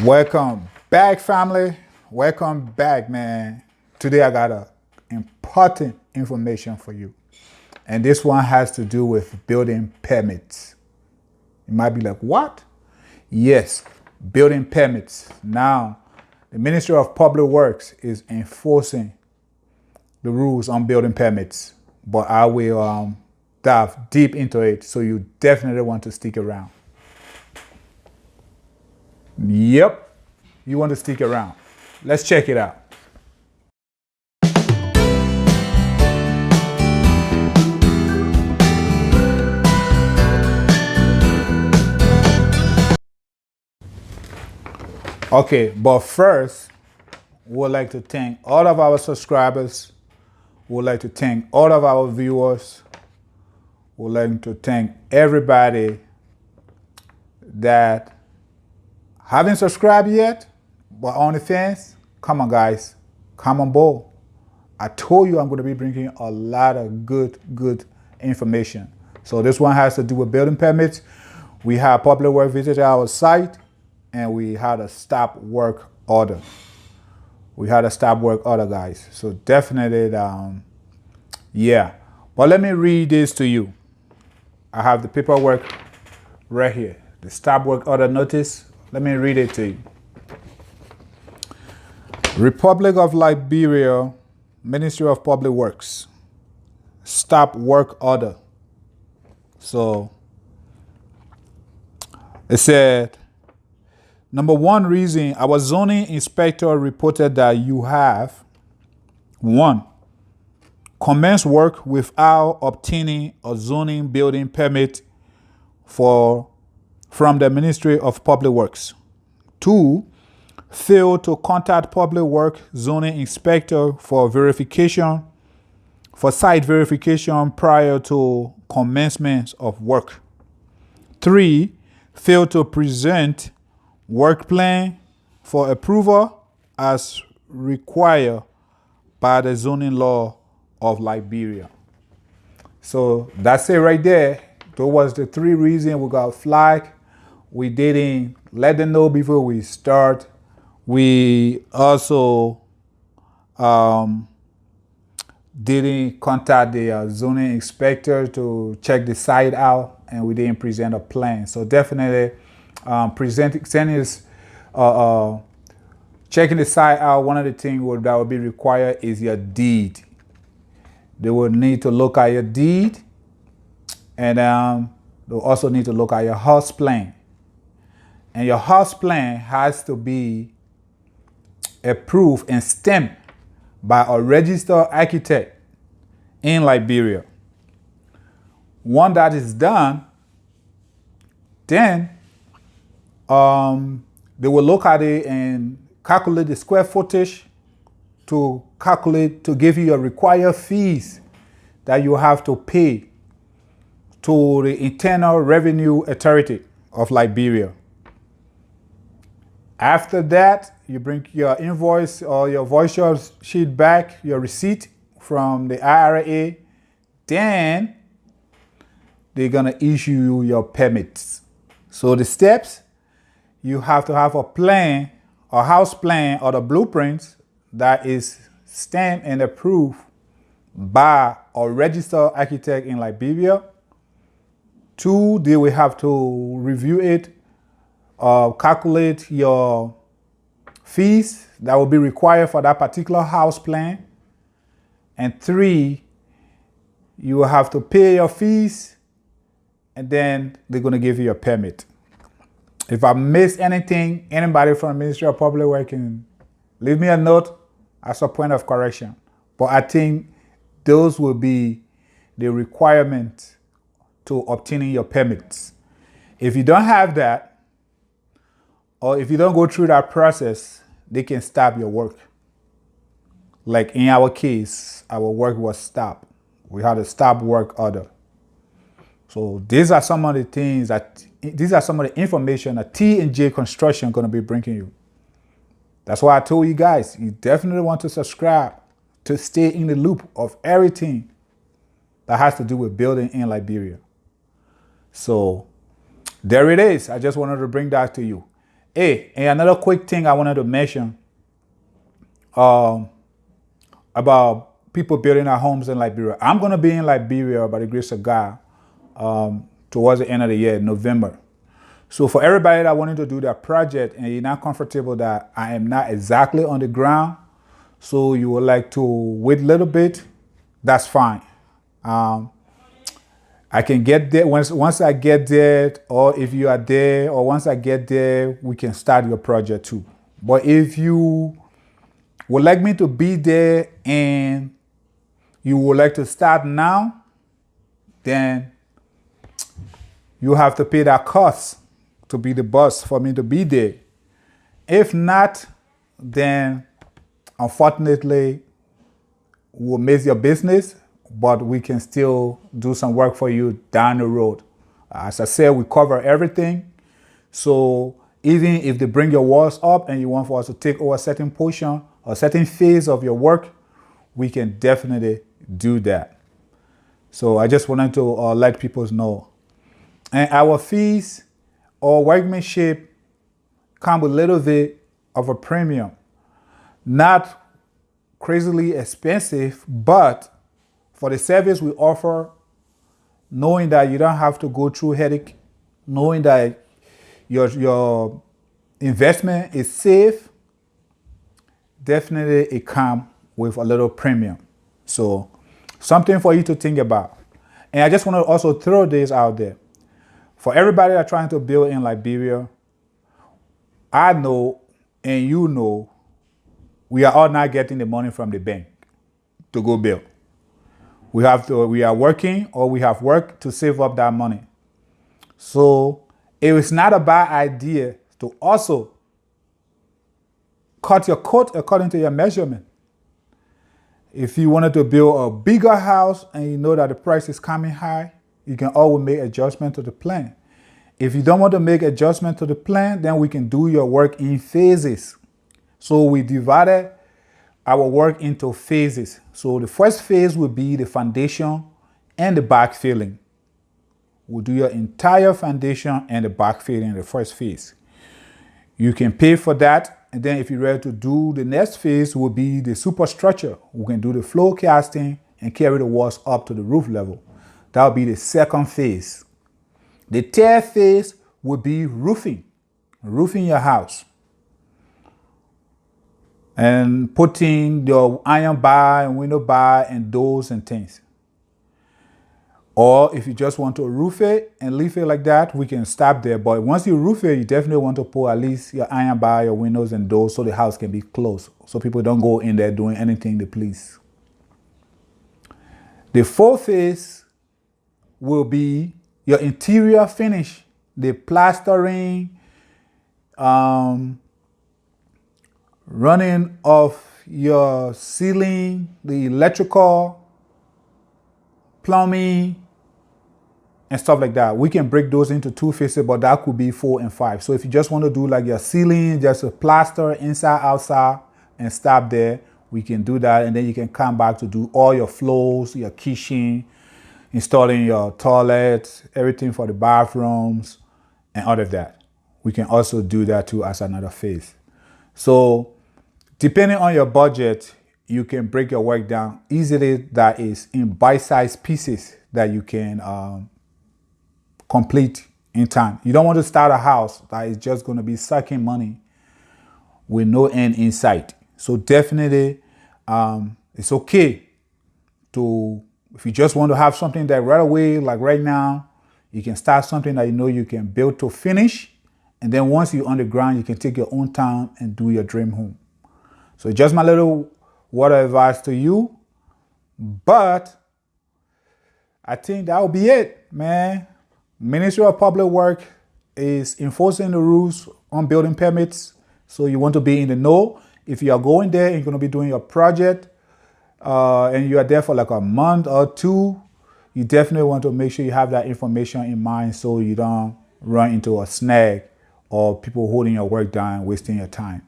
Welcome back, family. Welcome back, man. Today I got important information for you. And this one has to do with building permits. You might be like, what? Yes, building permits. Now, the Ministry of Public Works is enforcing the rules on building permits. But I will dive deep into it, so you definitely want to stick around. Yep, you want to stick around. Let's check it out. Okay, but first, we would like to thank all of our subscribers. We would like to thank all of our viewers. We would like to thank everybody that haven't subscribed yet, but on the fence. Come on, guys. Come on board. I told you I'm going to be bringing a lot of good information. So this one has to do with building permits. We have Public Works visit our site, and we had a stop work order. We had a stop work order, guys. So definitely, yeah. But let me read this to you. I have the paperwork right here. The stop work order notice. Let me read it to you. Republic of Liberia, Ministry of Public Works, stop work order. So it said, number one reason, our zoning inspector reported that you have, one, commenced work without obtaining a zoning building permit from the Ministry of Public Works. Two, failed to contact Public Works zoning inspector for site verification prior to commencement of work. Three, failed to present work plan for approval as required by the zoning law of Liberia. So that's it right there. Those was the three reasons we got flagged. We didn't let them know before we start. We also didn't contact the zoning inspector to check the site out, and we didn't present a plan. So definitely checking the site out. One of the things that will be required is your deed. They will need to look at your deed, and they'll also need to look at your house plan. And your house plan has to be approved and stamped by a registered architect in Liberia. Once that is done, then they will look at it and calculate the square footage to give you your required fees that you have to pay to the Internal Revenue Authority of Liberia. After that, you bring your invoice or your voucher sheet back, your receipt from the IRA. Then they're going to issue you your permits. So the steps, you have to have a plan, a house plan or the blueprints that is stamped and approved by a registered architect in Liberia. Two, they will have to review it, calculate your fees that will be required for that particular house plan. And three, you will have to pay your fees, and then they're going to give you a permit. If I missed anything, anybody from the Ministry of Public Works can leave me a note as a point of correction. But I think those will be the requirement to obtaining your permits. If you don't have that, or if you don't go through that process, they can stop your work. Like in our case, our work was stopped. We had a stop work order. So these are some of the information that T&J Construction going to be bringing you. That's why I told you guys, you definitely want to subscribe to stay in the loop of everything that has to do with building in Liberia. So there it is. I just wanted to bring that to you. Hey, and another quick thing I wanted to mention um, about people building their homes in Liberia. I'm going to be in Liberia by the grace of God towards the end of the year, November. So for everybody that wanted to do that project and you're not comfortable that I am not exactly on the ground, so you would like to wait a little bit, that's fine. Um, I can get there once I get there, or if you are there, or once I get there, we can start your project too. But if you would like me to be there and you would like to start now, then you have to pay that cost to be the boss for me to be there. If not, then unfortunately, we'll miss your business, but we can still do some work for you down the road. As I said, we cover everything. So even if they bring your walls up and you want for us to take over a certain portion or a certain phase of your work, we can definitely do that. So I just wanted to let people know. And our fees or workmanship come with a little bit of a premium. Not crazily expensive, but for the service we offer, knowing that you don't have to go through headache, knowing that your investment is safe, definitely it comes with a little premium. So something for you to think about. And I just want to also throw this out there. For everybody that's trying to build in Liberia, I know and you know we are all not getting the money from the bank to go build. We are working or we have worked to save up that money. So it is not a bad idea to also cut your coat according to your measurement. If you wanted to build a bigger house and you know that the price is coming high, you can always make adjustment to the plan. If you don't want to make adjustment to the plan, then we can do your work in phases. So we divided our work into phases. So the first phase will be the foundation and the backfilling. We'll do your entire foundation and the backfilling in the first phase. You can pay for that. And then if you're ready to do the next phase will be the superstructure. We can do the floor casting and carry the walls up to the roof level. That will be the second phase. The third phase will be roofing your house. And putting your iron bar and window bar and doors and things. Or if you just want to roof it and leave it like that, we can stop there. But once you roof it, you definitely want to put at least your iron bar, your windows and doors so the house can be closed. So people don't go in there doing anything they please. The fourth phase will be your interior finish. The plastering, running of your ceiling, the electrical, plumbing, and stuff like that. We can break those into two phases, but that could be 4 and 5. So if you just want to do like your ceiling, just a plaster inside, outside, and stop there, we can do that. And then you can come back to do all your floors, your kitchen, installing your toilets, everything for the bathrooms, and all of that. We can also do that too as another phase. So depending on your budget, you can break your work down easily. That is in bite-sized pieces that you can complete in time. You don't want to start a house that is just going to be sucking money with no end in sight. So definitely, it's okay to, if you just want to have something that right away, like right now, you can start something that you know you can build to finish. And then once you're on the ground, you can take your own time and do your dream home. So just my little word of advice to you. But I think that will be it, man. Ministry of Public Works is enforcing the rules on building permits. So you want to be in the know. If you are going there and you're going to be doing your project and you are there for like a month or two, you definitely want to make sure you have that information in mind so you don't run into a snag or people holding your work down, wasting your time.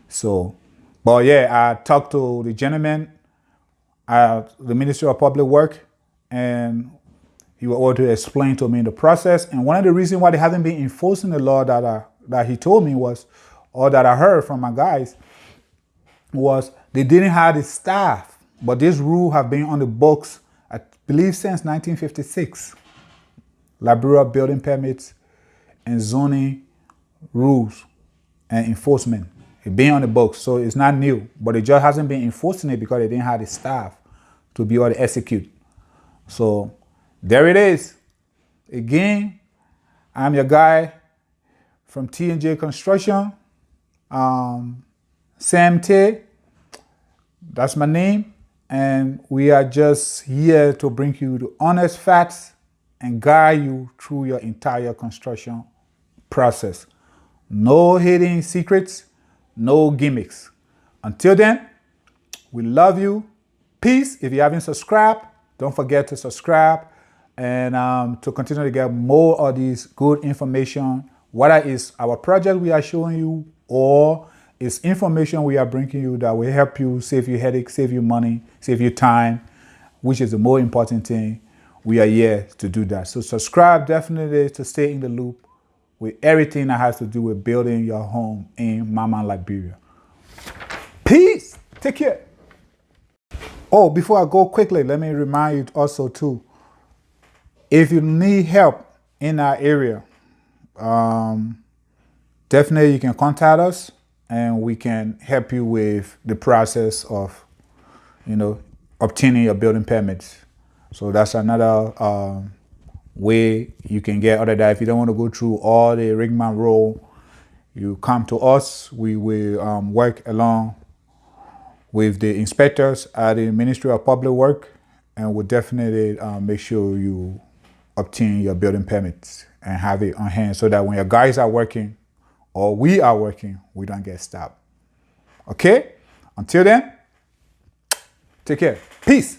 So, but yeah, I talked to the gentleman at the Ministry of Public Works, and he was able to explain to me the process. And one of the reasons why they haven't been enforcing the law that that he told me was, or that I heard from my guys, was they didn't have the staff. But this rule have been on the books, I believe, since 1956. Liberia building permits and zoning rules and enforcement. It's been on the books, so it's not new. But it just hasn't been enforcing it because they didn't have the staff to be able to execute. So there it is. Again, I'm your guy from T&J Construction, Sam Tay. That's my name. And we are just here to bring you the honest facts and guide you through your entire construction process. No hidden secrets, no gimmicks. Until then, we love you. Peace. If you haven't subscribed, don't forget to subscribe and to continue to get more of these good information, whether it's our project we are showing you or it's information we are bringing you that will help you save you headache, save you money, save you time, which is the more important thing. We are here to do that. So subscribe definitely to stay in the loop with everything that has to do with building your home in Mama, Liberia. Peace. Take care. Oh, before I go quickly, let me remind you also too, if you need help in our area, definitely you can contact us and we can help you with the process of, obtaining your building permits. So that's another way you can get out of that. If you don't want to go through all the rigmarole, you come to us. We will work along with the inspectors at the Ministry of Public Works, and we'll definitely make sure you obtain your building permits and have it on hand so that when your guys are working or we are working, we don't get stopped. Okay? Until then, take care. Peace.